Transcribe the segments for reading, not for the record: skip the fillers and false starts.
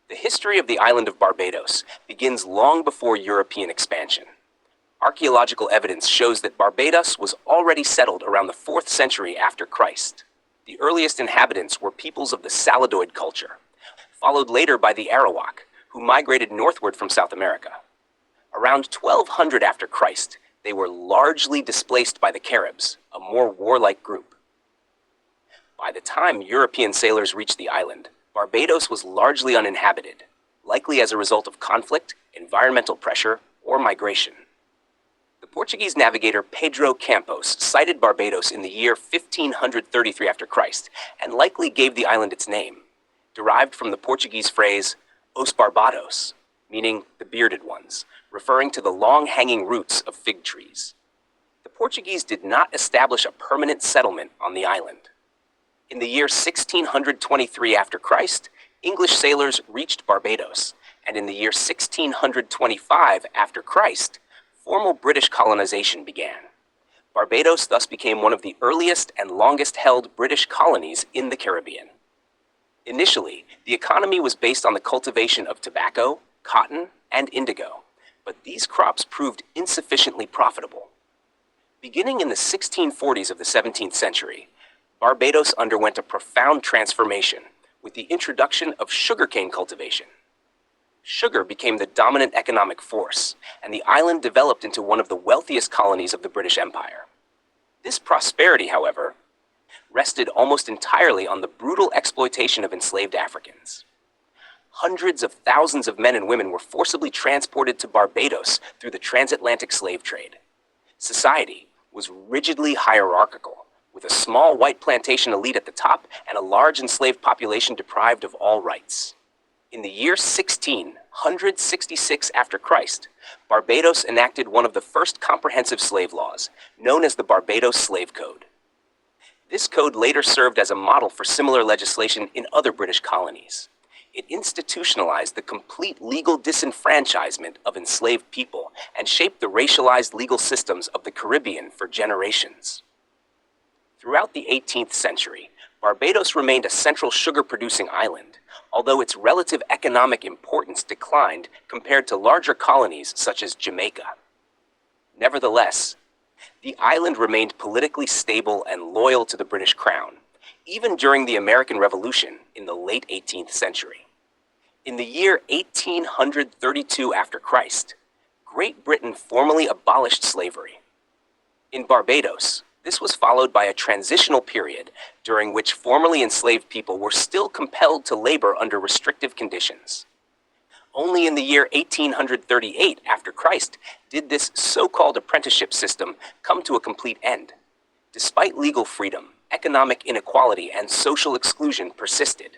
The history of the island of Barbados begins long before European expansion. Archaeological evidence shows that Barbados was already settled around the 4th century after Christ. The earliest inhabitants were peoples of the Saladoid culture, followed later by the Arawak, who migrated northward from South America. Around 1200 after Christ, they were largely displaced by the Caribs, a more warlike group. By the time European sailors reached the island, Barbados was largely uninhabited, likely as a result of conflict, environmental pressure, or migration. The Portuguese navigator Pedro Campos sighted Barbados in the year 1533 after Christ and likely gave the island its name, derived from the Portuguese phrase Os Barbados, meaning the bearded ones, referring to the long-hanging roots of fig trees. The Portuguese did not establish a permanent settlement on the island. In the year 1623 after Christ, English sailors reached Barbados, and in the year 1625 after Christ, formal British colonization began. Barbados thus became one of the earliest and longest-held British colonies in the Caribbean. Initially, the economy was based on the cultivation of tobacco, cotton, and indigo, but these crops proved insufficiently profitable. Beginning in the 1640s of the 17th century, Barbados underwent a profound transformation with the introduction of sugarcane cultivation. Sugar became the dominant economic force, and the island developed into one of the wealthiest colonies of the British Empire. This prosperity, however, rested almost entirely on the brutal exploitation of enslaved Africans. Hundreds of thousands of men and women were forcibly transported to Barbados through the transatlantic slave trade. Society was rigidly hierarchical, with a small white plantation elite at the top and a large enslaved population deprived of all rights. In the year 1666 after Christ, Barbados enacted one of the first comprehensive slave laws, known as the Barbados Slave Code. This code later served as a model for similar legislation in other British colonies. It institutionalized the complete legal disenfranchisement of enslaved people and shaped the racialized legal systems of the Caribbean for generations. Throughout the 18th century, Barbados remained a central sugar-producing island, although its relative economic importance declined compared to larger colonies such as Jamaica. Nevertheless, the island remained politically stable and loyal to the British Crown, even during the American Revolution in the late 18th century. In the year 1832 after Christ, Great Britain formally abolished slavery. In Barbados, this was followed by a transitional period during which formerly enslaved people were still compelled to labor under restrictive conditions. Only in the year 1838 after Christ did this so-called apprenticeship system come to a complete end. Despite legal freedom, economic inequality and social exclusion persisted.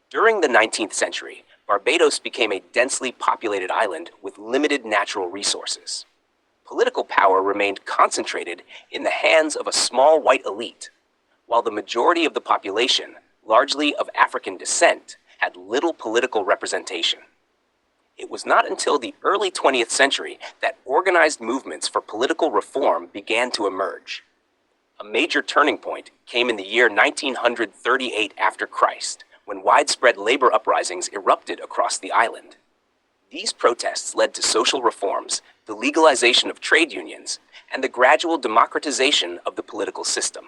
During the 19th century, Barbados became a densely populated island with limited natural resources. Political power remained concentrated in the hands of a small white elite, while the majority of the population, largely of African descent, had little political representation. It was not until the early 20th century that organized movements for political reform began to emerge. A major turning point came in the year 1938 after Christ, when widespread labor uprisings erupted across the island. These protests led to social reforms, the legalization of trade unions, and the gradual democratization of the political system.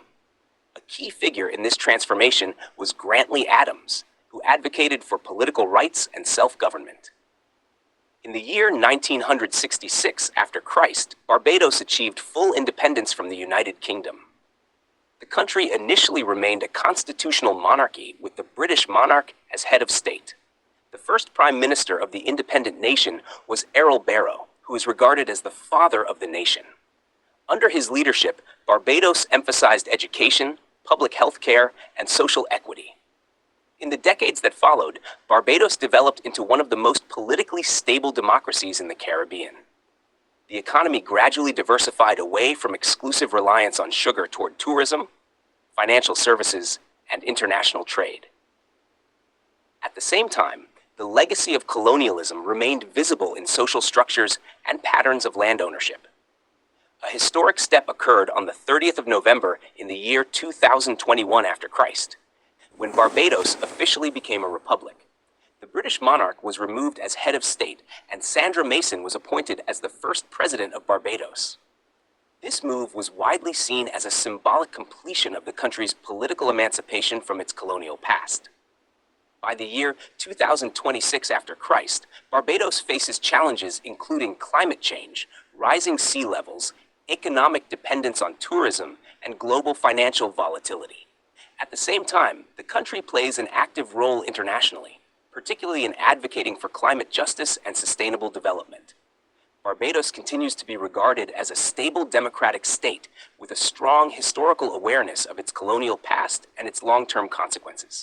A key figure in this transformation was Grantley Adams, who advocated for political rights and self-government. In the year 1966 after Christ, Barbados achieved full independence from the United Kingdom. The country initially remained a constitutional monarchy with the British monarch as head of state. The first prime minister of the independent nation was Errol Barrow, who is regarded as the father of the nation. Under his leadership, Barbados emphasized education, public health care, and social equity. In the decades that followed, Barbados developed into one of the most politically stable democracies in the Caribbean. The economy gradually diversified away from exclusive reliance on sugar toward tourism, financial services, and international trade. At the same time, the legacy of colonialism remained visible in social structures and patterns of land ownership. A historic step occurred on the 30th of November in the year 2021 after Christ, when Barbados officially became a republic. The British monarch was removed as head of state, and Sandra Mason was appointed as the first president of Barbados. This move was widely seen as a symbolic completion of the country's political emancipation from its colonial past. By the year 2026 after Christ, Barbados faces challenges including climate change, rising sea levels, economic dependence on tourism, and global financial volatility. At the same time, the country plays an active role internationally, particularly in advocating for climate justice and sustainable development. Barbados continues to be regarded as a stable democratic state with a strong historical awareness of its colonial past and its long-term consequences.